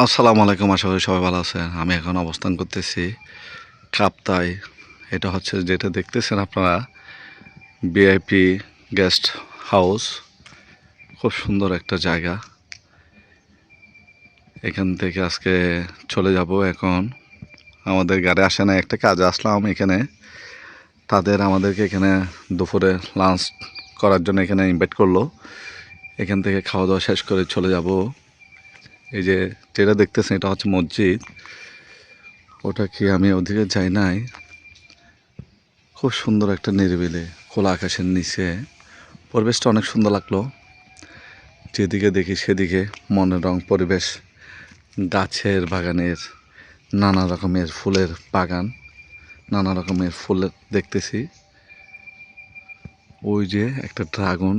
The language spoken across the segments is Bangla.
আসসালামু আলাইকুম, আশা করি সবাই ভালো আছেন। আমি এখন অবস্থান করতেছি কাপ্তাই। এটা হচ্ছে যেটা দেখতেছেন আপনারা ভিআইপি গেস্ট হাউস। খুব সুন্দর একটা জায়গা। এখান থেকে আজকে চলে যাব। এখন আমাদের গাড়ি আসে না, একটা কাজে আসলাম এখানে। আমাদেরকে এখানে দুপুরে লাঞ্চ করার জন্য এখানে ইনভাইট করলো। এখান থেকে খাওয়া দাওয়া শেষ করে চলে যাব। এই যে যেটা দেখতেছেন এটা হচ্ছে মসজিদ। ওটা কি আমি ওদিকে যাই নাই। খুব সুন্দর একটা নিরিবিলি খোলা আকাশের নিচে পরিবেশটা অনেক সুন্দর লাগলো। যেদিকে দেখি সেদিকে মনের রং পরিবেশ, গাছের বাগানের নানা রকমের ফুলের বাগান, নানা রকমের ফুল দেখতেছি। ওই যে একটা ড্রাগন।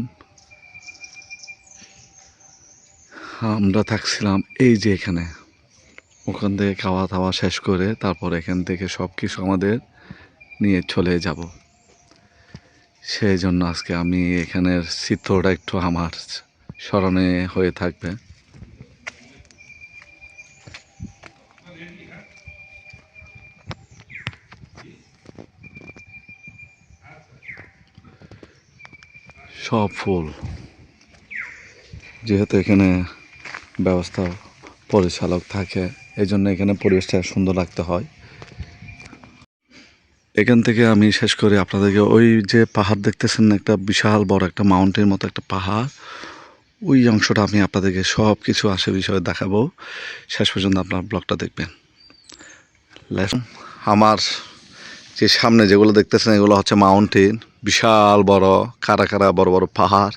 আমরা থাকছিলাম এই যে এখানে। ওখান থেকে খাওয়া দাওয়া শেষ করে তারপর এখান থেকে সব কিছু আমাদের নিয়ে চলে যাব। সেই জন্য আজকে আমি এখানের চিত্রটা একটু আমার স্মরণে হয়ে থাকবে। সব ফুল, যেহেতু এখানে ব্যবস্থা পরিচালক থাকে, এই জন্য এখানে পরিবেশটা সুন্দর রাখতে হয়। এখান থেকে আমি শেষ করে আপনাদেরকে ওই যে পাহাড় দেখতেছেন, একটা বিশাল বড় একটা মাউন্টেনের মতো একটা পাহাড়, ওই অংশটা আমি আপনাদেরকে সব কিছু আসে বিষয়ে দেখাবো। শেষ পর্যন্ত আপনার ব্লগটা দেখবেন। আমার যে সামনে যেগুলো দেখতেছেন এগুলো হচ্ছে মাউন্টেন, বিশাল বড় কারা কারা বড় বড় পাহাড়।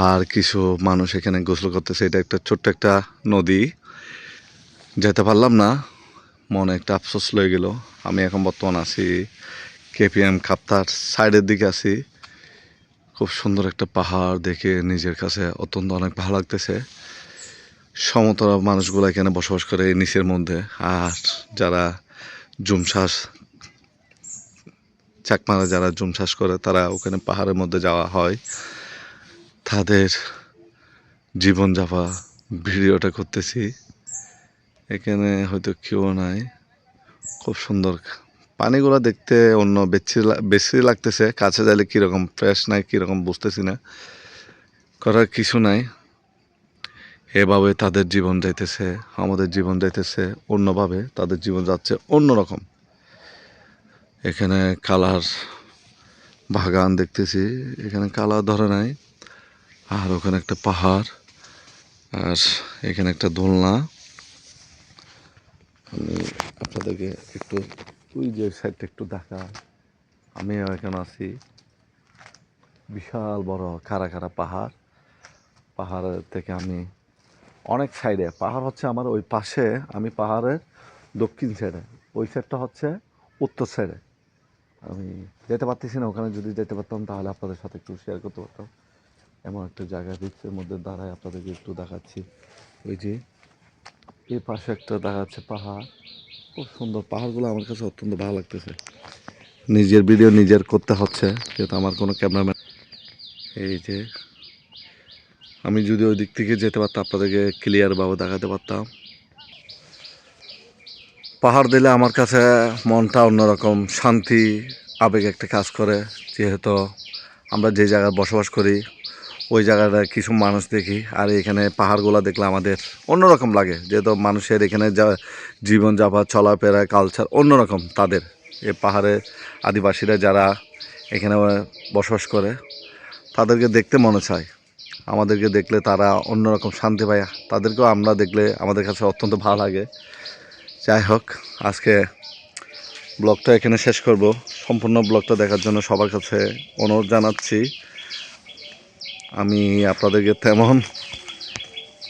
আর কিছু মানুষ এখানে গোসল করতেছে। এটা একটা ছোট্ট একটা নদী, যেতে পারলাম না, মনে একটা আফসোস লয়ে গেল। আমি এখন বর্তমান আছি কেপিএম কাপ্তার সাইডের দিকে আছি। খুব সুন্দর একটা পাহাড় দেখে নিজের কাছে অত্যন্ত অনেক ভালো লাগতেছে। সমতল মানুষগুলো এখানে বসবাস করে এই নিচের মধ্যে। আর যারা জুম শ্বাস, চাকমারা যারা জুম শ্বাস করে তারা ওখানে পাহাড়ের মধ্যে যাওয়া হয়। তাদের জীবনযাপন ভিডিওটা করতেছি। এখানে হয়তো কেউ নাই। খুব সুন্দর পানিগুলো দেখতে অন্য বেশি লাগতেছে। কাছে যাইলে কীরকম ফ্রেশ নাই কীরকম বুঝতেছি না। করার কিছু নাই, এভাবে তাদের জীবন যাইতেছে, আমাদের জীবন যাইতেছে অন্যভাবে। তাদের জীবন যাচ্ছে অন্যরকম। এখানে কালার বাগান দেখতেছি, এখানে কালার ধরে নাই। আর ওখানে একটা পাহাড়, আর এখানে একটা দোলনা। আমি আপনাদেরকে একটু ওই যে সাইডটা একটু দেখা। আমি এখানে আছি, বিশাল বড় খাড়া খাড়া পাহাড়। পাহাড়ের থেকে আমি অনেক সাইডে পাহাড় হচ্ছে আমার ওই পাশে। আমি পাহাড়ের দক্ষিণ সাইডে, ওই সাইডটা হচ্ছে উত্তর সাইডে। আমি যেতে পারতেছি না। ওখানে যদি যেতে পারতাম তাহলে আপনাদের সাথে একটু শেয়ার করতে পারতাম। এমন একটা জায়গা রিক্সের মধ্যে দাঁড়ায় আপনাদেরকে একটু দেখাচ্ছি। ওই যে এই পাশে একটা দেখাচ্ছে পাহাড়, খুব সুন্দর। পাহাড়গুলো আমার কাছে অত্যন্ত ভালো লাগতেছে। নিজের ভিডিও নিজের করতে হচ্ছে, যেহেতু আমার কোনো ক্যামেরাম্যান। এই যে আমি যদি ওই দিক থেকে যেতে পারতাম আপনাদেরকে ক্লিয়ারভাবে দেখাতে পারতাম। পাহাড় দিলে আমার কাছে মনটা অন্যরকম শান্তি আবেগ একটা কাজ করে। যেহেতু আমরা যে জায়গায় বসবাস করি ওই জায়গাটা কিছু মানুষ দেখি, আর এখানে পাহাড়গুলো দেখলে আমাদের অন্যরকম লাগে। যেহেতু মানুষের এখানে যা জীবনযাপন চলাফেরা কালচার অন্যরকম তাদের। এই পাহাড়ে আদিবাসীরা যারা এখানে বসবাস করে তাদেরকে দেখতে মনে চায়। আমাদেরকে দেখলে তারা অন্যরকম শান্তি পায়, তাদেরকেও আমরা দেখলে আমাদের কাছে অত্যন্ত ভালো লাগে। যাই হোক, আজকে ব্লগটা এখানে শেষ করব। সম্পূর্ণ ব্লগটা দেখার জন্য সবার কাছে অনুরোধ জানাচ্ছি। আমি আপনাদেরকে তেমন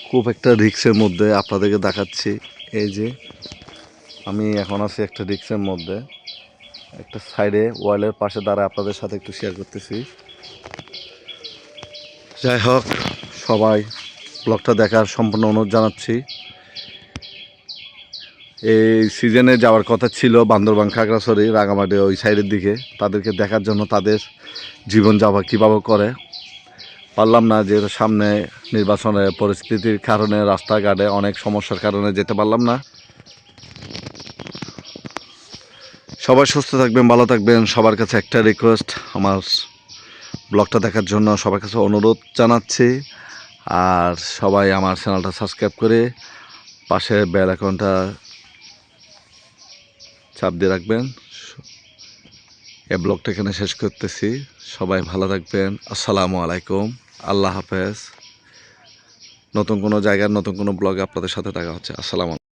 খুব একটা রিক্সের মধ্যে আপনাদেরকে দেখাচ্ছি। এই যে আমি এখন আছি একটা রিক্সের মধ্যে, একটা সাইডে ওয়ালের পাশে দাঁড়ায় আপনাদের সাথে একটু শেয়ার করতেছি। যাই হোক, সবাই ব্লগটা দেখার সম্পূর্ণ অনুরোধ জানাচ্ছি। এই সিজনে যাওয়ার কথা ছিল বান্দরবান, খাগড়াছড়ি, রাঙামাটি ওই সাইডের দিকে, তাদেরকে দেখার জন্য তাদের জীবনযাপন কীভাবে করে পারলাম না, যেহেতু সামনে নির্বাচনের পরিস্থিতির কারণে রাস্তাঘাটে অনেক সমস্যার কারণে যেতে পারলাম না। সবাই সুস্থ থাকবেন, ভালো থাকবেন। সবার কাছে একটা রিকোয়েস্ট, আমার ব্লগটা দেখার জন্য সবার কাছে অনুরোধ জানাচ্ছি। আর সবাই আমার চ্যানেলটা সাবস্ক্রাইব করে পাশে বেল আইকনটা চাপ দিয়ে রাখবেন। এই ব্লগটা এখানে শেষ করতেছি। সবাই ভালো থাকবেন। আসসালামু আলাইকুম, আল্লাহ হাফেজ। নতুন কোনো জায়গার নতুন কোনো ব্লগে আপনাদের সাথে দেখা হচ্ছে। আসসালামু আলাইকুম।